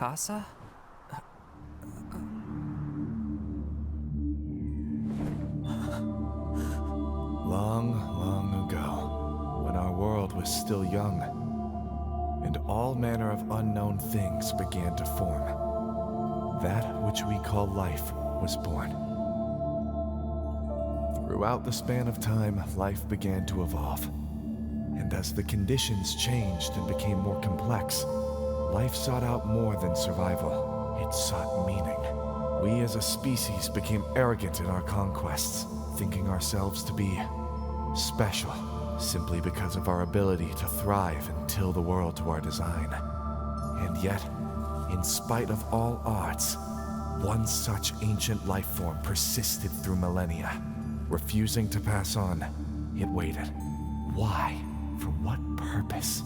casa? Long, long ago, when our world was still young, and all manner of unknown things began to form, that which we call life was born. Throughout the span of time, life began to evolve. And as the conditions changed and became more complex, life sought out more than survival. It sought meaning. We as a species became arrogant in our conquests, thinking ourselves to be special, simply because of our ability to thrive and till the world to our design. And yet, in spite of all odds, one such ancient life form persisted through millennia. Refusing to pass on, it waited. Why? For what purpose?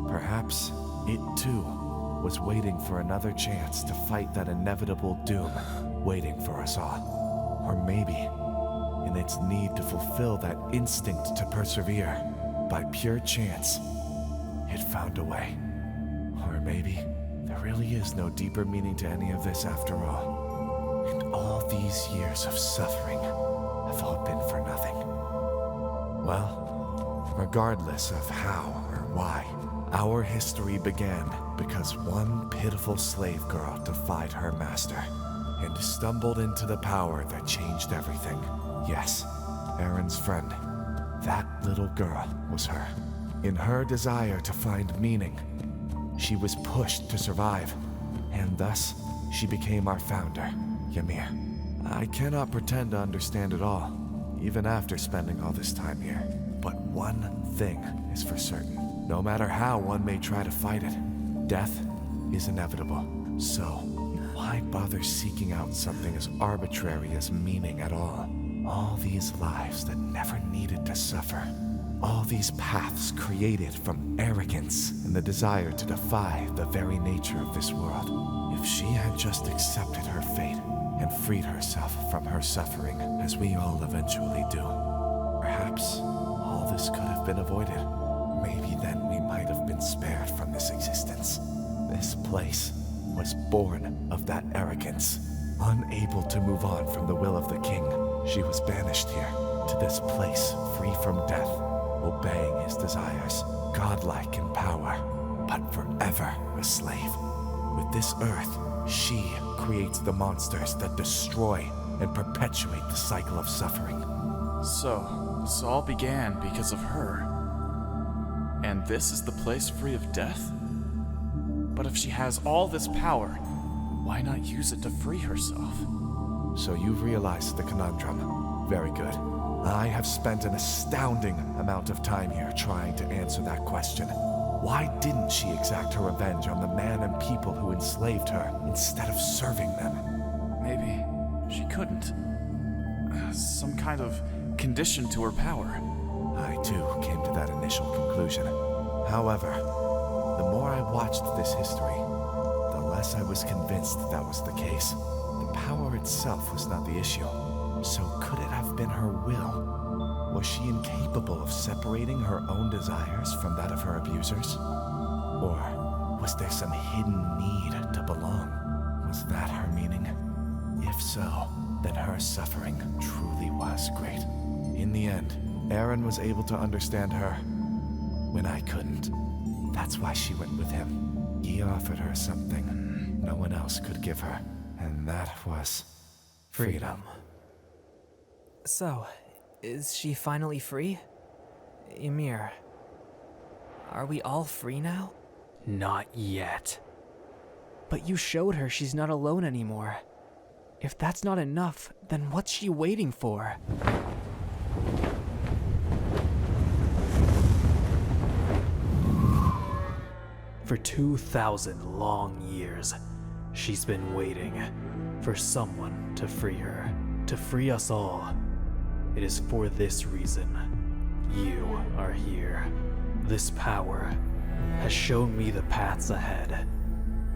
Perhaps it too was waiting for another chance to fight that inevitable doom waiting for us all. Or maybe, in its need to fulfill that instinct to persevere, by pure chance, it found a way. Or maybe there really is no deeper meaning to any of this after all. And all these years of suffering have all been for nothing. Well, regardless of how or why, our history began because one pitiful slave girl defied her master and stumbled into the power that changed everything. Yes, Eren's friend. That little girl was her. In her desire to find meaning, she was pushed to survive, and thus she became our founder, Ymir. I cannot pretend to understand it all, even after spending all this time here. But one thing is for certain. No matter how one may try to fight it, death is inevitable. So, why bother seeking out something as arbitrary as meaning at all? All these lives that never needed to suffer. All these paths created from arrogance and the desire to defy the very nature of this world. If she had just accepted her fate and freed herself from her suffering, as we all eventually do, perhaps all this could have been avoided. Maybe then we might have been spared from this existence. This place was born of that arrogance. Unable to move on from the will of the king, she was banished here, to this place free from death, obeying his desires, godlike in power, but forever a slave. With this earth, she creates the monsters that destroy and perpetuate the cycle of suffering. So, this all began because of her. And this is the place free of death? But if she has all this power, why not use it to free herself? So you've realized the conundrum. Very good. I have spent an astounding amount of time here trying to answer that question. Why didn't she exact her revenge on the man and people who enslaved her instead of serving them? Maybe she couldn't. Some kind of condition to her power. I too came to that initial conclusion. However, the more I watched this history, the less I was convinced that was the case. The power itself was not the issue. So could it have been her will? Was she incapable of separating her own desires from that of her abusers? Or was there some hidden need to belong? Was that her meaning? If so, then her suffering truly was great. In the end, Eren was able to understand her when I couldn't. That's why she went with him. He offered her something no one else could give her, and that was freedom. So, is she finally free? Ymir, are we all free now? Not yet. But you showed her she's not alone anymore. If that's not enough, then what's she waiting for? For 2,000 long years, she's been waiting for someone to free her, to free us all. It is for this reason you are here. This power has shown me the paths ahead,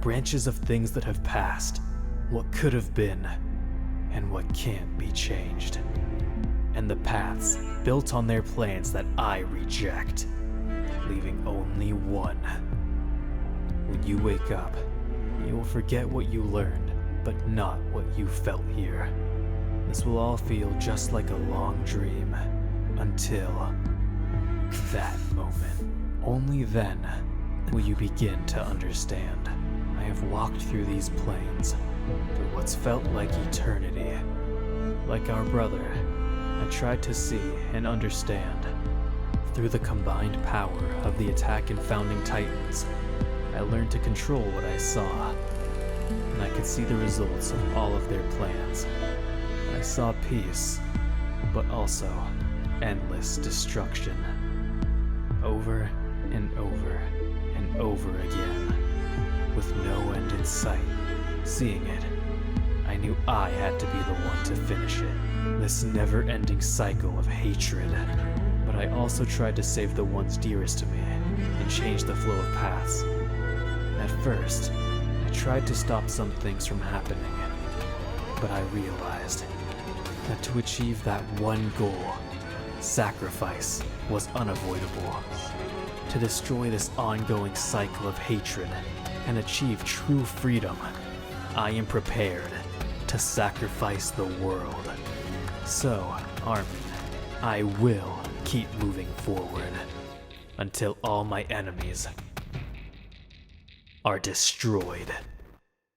branches of things that have passed, what could have been, and what can't be changed. And the paths built on their plans that I reject, leaving only one. When you wake up, You will forget what you learned, but not what you felt here. This will all feel just like a long dream, until that moment. Only then will you begin to understand. I have walked through these plains, through what's felt like eternity. Like our brother, I tried to see and understand. Through the combined power of the attack and founding titans, I learned to control what I saw, and I could see the results of all of their plans. I saw peace, but also endless destruction. Over and over and over again, with no end in sight. Seeing it, I knew I had to be the one to finish it. This never-ending cycle of hatred. But I also tried to save the ones dearest to me and change the flow of paths. At first, I tried to stop some things from happening, but I realized that to achieve that one goal, sacrifice was unavoidable. To destroy this ongoing cycle of hatred and achieve true freedom, I am prepared to sacrifice the world. So, Armin, I will keep moving forward until all my enemies are destroyed.